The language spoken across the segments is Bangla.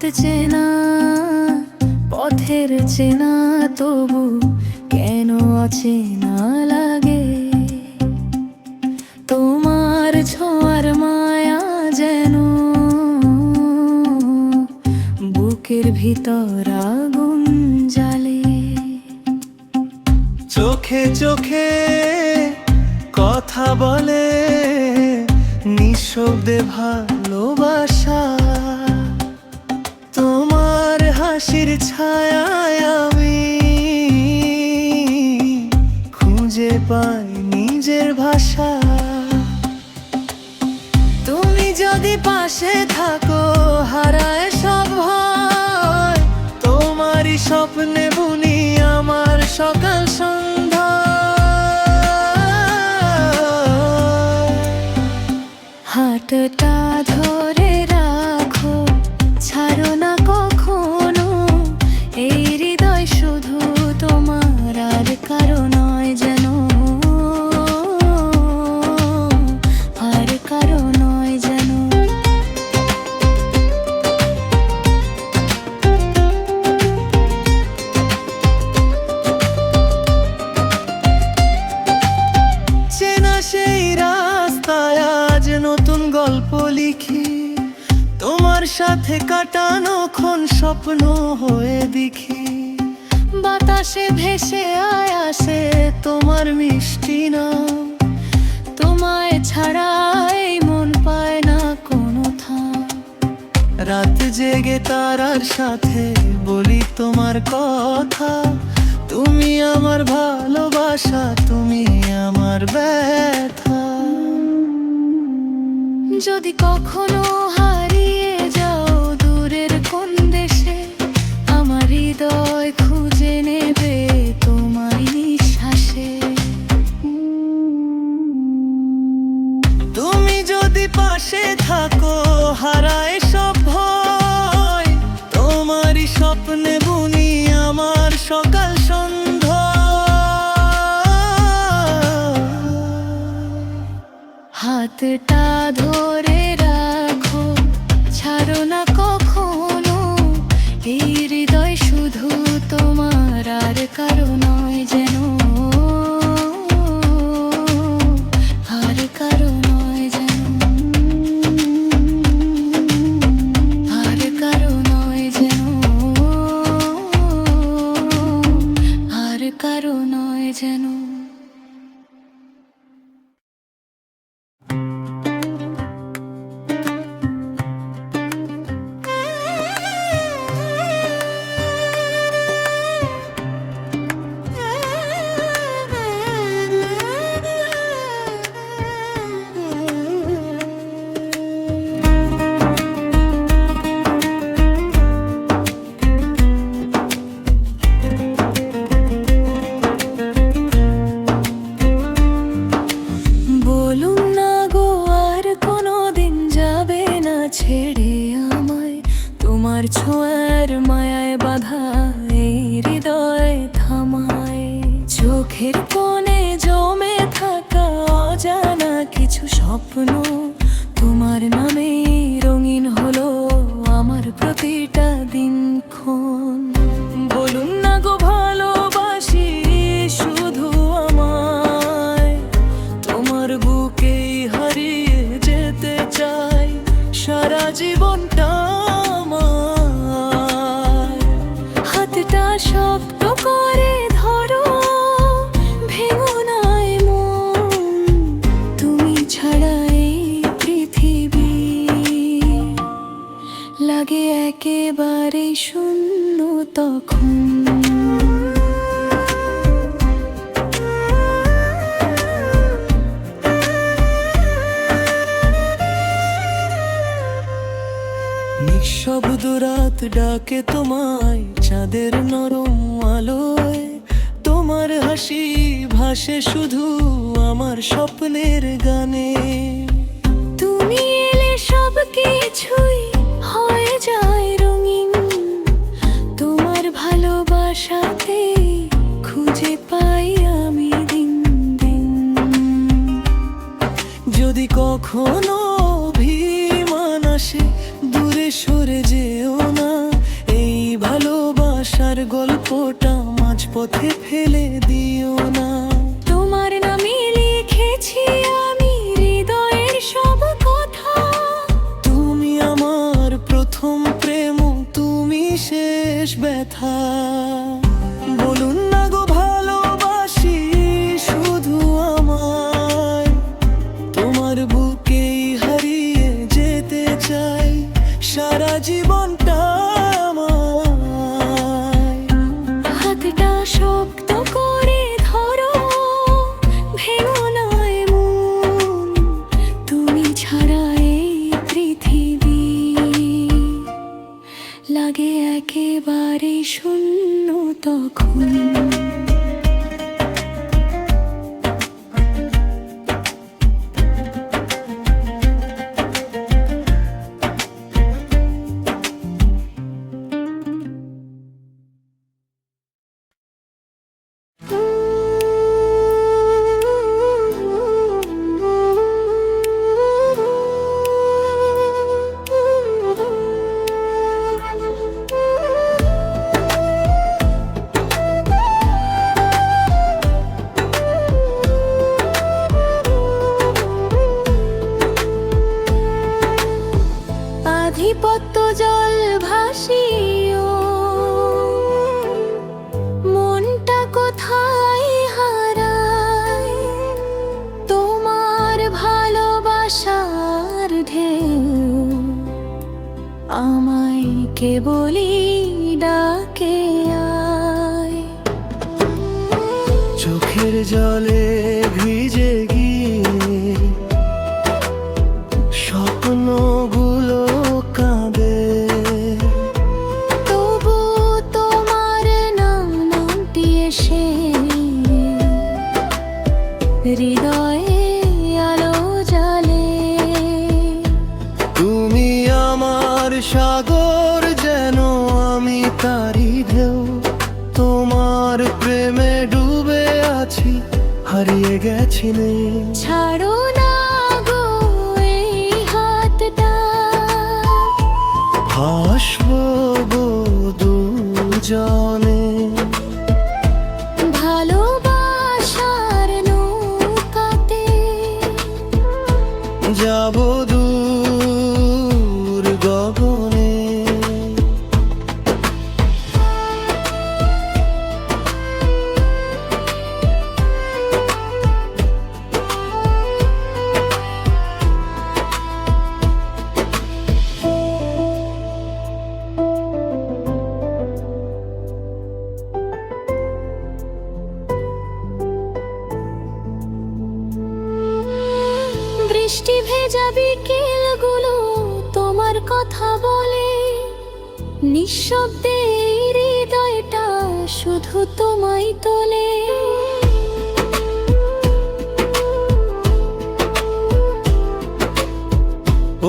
হাত চেনা পথের চেনা, তবু কেন অচেনা লাগে। তোমার ছোঁয়ার মায়া যেন বুকের ভিতর আগুন জ্বালে। চোখে চোখে কথা বলে নিঃশব্দে ভালোবাসা। তোমার হাসির ছায়ায় আমি খুঁজে পাই নিজের ভাষা। তুমি যদি পাশে থাকো হারায় সব ভয়। তোমারই স্বপ্নে বুনি আমার সকাল সন্ধ্যা। হাতটা ধরে রাখো, ছাড়ো না কখনো। এই হৃদয় শুধু তোমার, আর কারো নয় যেন, আর কারো নয় যেন। চেনা সেই রাস্তায় আজ নতুন গল্প লিখি। তোমার সাথে কাটানো ক্ষণ স্বপ্ন হয়ে দেখি। বাতাসে ভেসে আয় আসে তোমার মিষ্টি নাম। তোমায় ছাড়া এই মন পায় না কোনো থাম। রাত জেগে তারার সাথে বলি তোমার কথা। তুমি আমার ভালোবাসা, তুমি আমার ব্যথা। যদি কখনো হারিয়ে যাও দূরের কোন দেশে, আমার হৃদয় খুঁজে নেবে তোমার নিঃশ্বাসে। তুমি যদি পাশে থাকো হারায় সব ভয়। তোমারই স্বপ্নে বুনি আমার সকাল সন্ধ্যা। হাতটা ধরে রাখো, ছাড়ো না কখনো। এই হৃদয় শুধু তোমার, আর কারো নয় যেন, আর কারো নয় যেন, আর কারো নয় যেন, আর কারো নয় যেন। বলুন না গো আর কোনোদিন যাবে না ছেড়ে আমায়। তোমার ছোঁয়ার মায়ায় বাঁধা এই হৃদয় থামায়। চোখের কোণে জমে থাকা অজানা কিছু স্বপ্ন, তোমার নামে রঙিন হলো আমার প্রতিটা দিনক্ষণ। বলুন না গো ভালোবাসি শুধু আমায়। তোমার বুকেই হারিয়ে যেতে চাই সারা জীবনটা আমার। হাতটা শক্ত করে ধরো, ভেঙো না মন। তুমি ছাড়া এই পৃথিবী লাগে একেবারে শূন্য তখন। নিঃশব্দ রাত ডাকে তোমায় চাঁদের নরম আলোয়। তোমার হাসি ভাসে শুধু আমার স্বপ্নের গানে। তুমি এলে সব কিছুই হয়ে যায় রঙিন। তোমার ভালোবাসাতে খুঁজে পাই আমি দিন দিন। যদি কখনো অভিমান আসে দূরে সরে যেও না। ভাঙার গল্পটা মাঝপথে ফেলে দিও না। তোমার নামে লিখেছি আমি হৃদয়ের সব কথা। তুমি আমার প্রথম প্রেম, তুমি শেষ ব্যথা। বলুন না গো ভালোবাসি শুধু আমায়, তোমার বুকেই হারিয়ে যেতে চাই সারা জীবনটা আমায়। হাতটা শক্ত করে ধরো, ভেঙো না এমন। তুমি ছাড়া এই পৃথিবী লাগে একেবারে শূন্য তখন। আধিপত্য জল ভাসিও, মনটা কোথায় হারায়। তোমার ভালোবাসার ঢেউ আমায় কেবলই ডাকে আয়। চোখের জলে ভিজে গিয়ে স্বপ্নগুলো কাঁদে। তবু তোমার নামটি এসে হৃদয়ে আলো জ্বালে। তুমি আমার সাগর, যেন আমি তারি ঢেউ। তোমার প্রেমে ডুবে আছি, হারিয়ে গেছি নেই। ছাড়ো না গো এই হাতটা, ভাসবো গো দুজনে। ভালোবাসার নৌকাতে যাব দূর গগনে। বৃষ্টি ভেজা বিকেলগুলো তোমার কথা বলে। নিঃশব্দে এই হৃদয়টা শুধু তোমায় তোলে।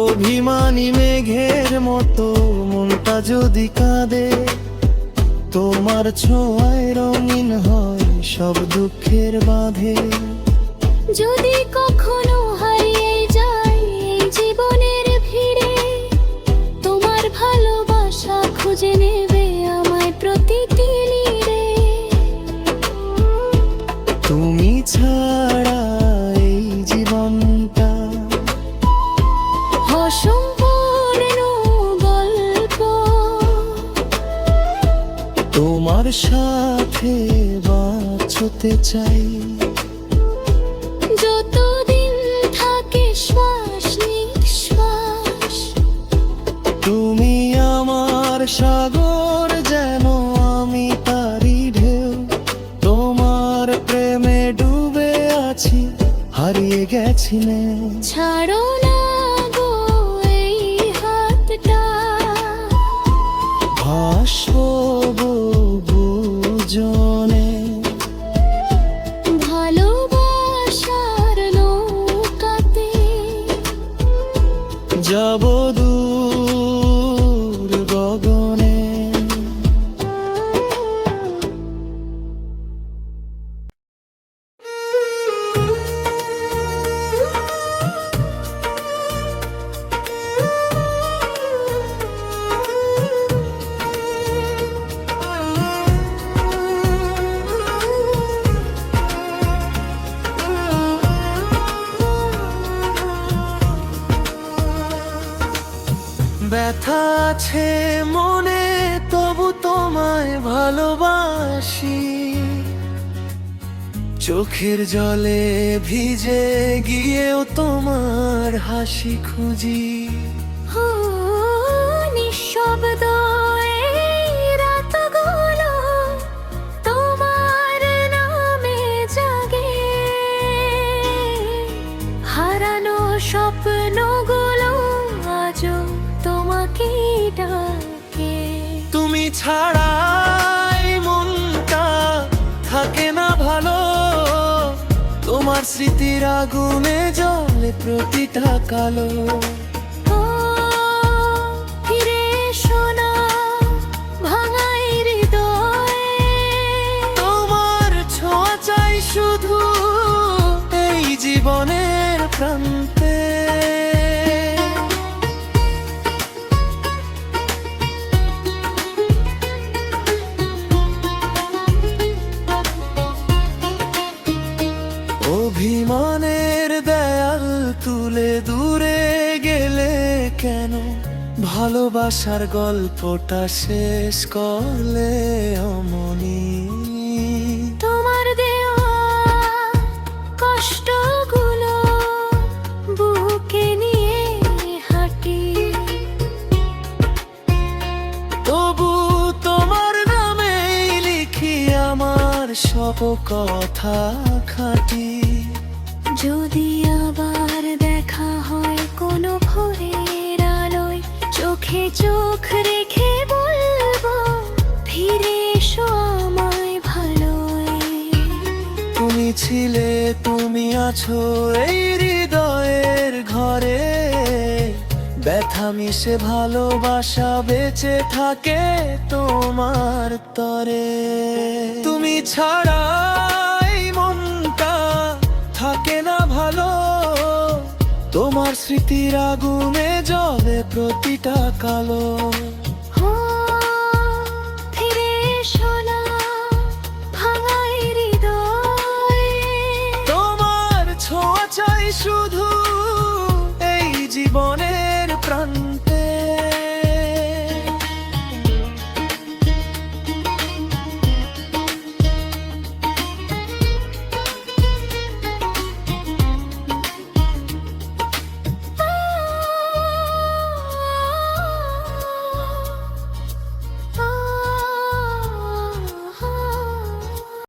অভিমানী মেঘের মতো মনটা যদি কাঁদে, তোমার ছোঁয়ায় রঙিন হয় সব দুঃখের বাঁধে। যদি কখনো হারিয়ে যাই এই জীবনের ভিড়ে, তোমার ভালোবাসা খুঁজে নেবে আমায় প্রতিটি নীড়ে। তুমি ছাড়া এই জীবনটা অসম্পূর্ণ গল্প। তোমার সাথে বাঁচতে চাই। যতদিন থাকে শ্বাস নিঃশ্বাস, তুমি আমার সাগর, যেন আমি তারি ঢেউ। তোমার প্রেমে ডুবে আছি, হারিয়ে গেছি নে। ছাড়ো না গো এই হাতটা, ভাসবো গো দুজনে। ভালোবাসার নৌকাতে যাব দূর গগনে। ব্যথা আছে মনে তবু তোমায় ভালোবাসি, চোখের জলে ভিজে গিয়েও তোমার হাসি খুঁজি। ও নিঃশব্দ এই রাতগুলো তোমার নামে জাগে, হারানো স্বপ্নগুলো আজও তোমাকে ডাকে। তুমি ছাড়াই মনটা থাকে না ভালো, তোমার স্মৃতির আগুনে জ্বলে প্রতিটা কালো। ও ফিরে এসো না ভাঙাই হৃদয়ে, তোমার ছোঁয়া চাই শুধু এই জীবনের প্রান্তে। অভিমানের দেয়াল তুলে দূরে গেলে কেন, ভালোবাসার গল্পটা শেষ করলে অমনি। তোমার দেওয়া কষ্টগুলো বুকে নিয়ে হাঁটি, তবু তোমার নামেই লিখি আমার সব কথা খাঁটি। যদি আবার দেখা হয় কোনো ভোরের আলোয়, চোখে চোখ রেখে বলবো ফিরে এসো আমায় ভালোই। তুমি ছিলে, তুমি আছো এই হৃদয়ের ঘরে, ব্যথা মিশে ভালোবাসা বেঁচে থাকে তোমার তরে। তুমি ছাড়াই মনটা থাকে না ভালো, তোমার স্মৃতির আগুনে জ্বলে প্রতিটা কালো।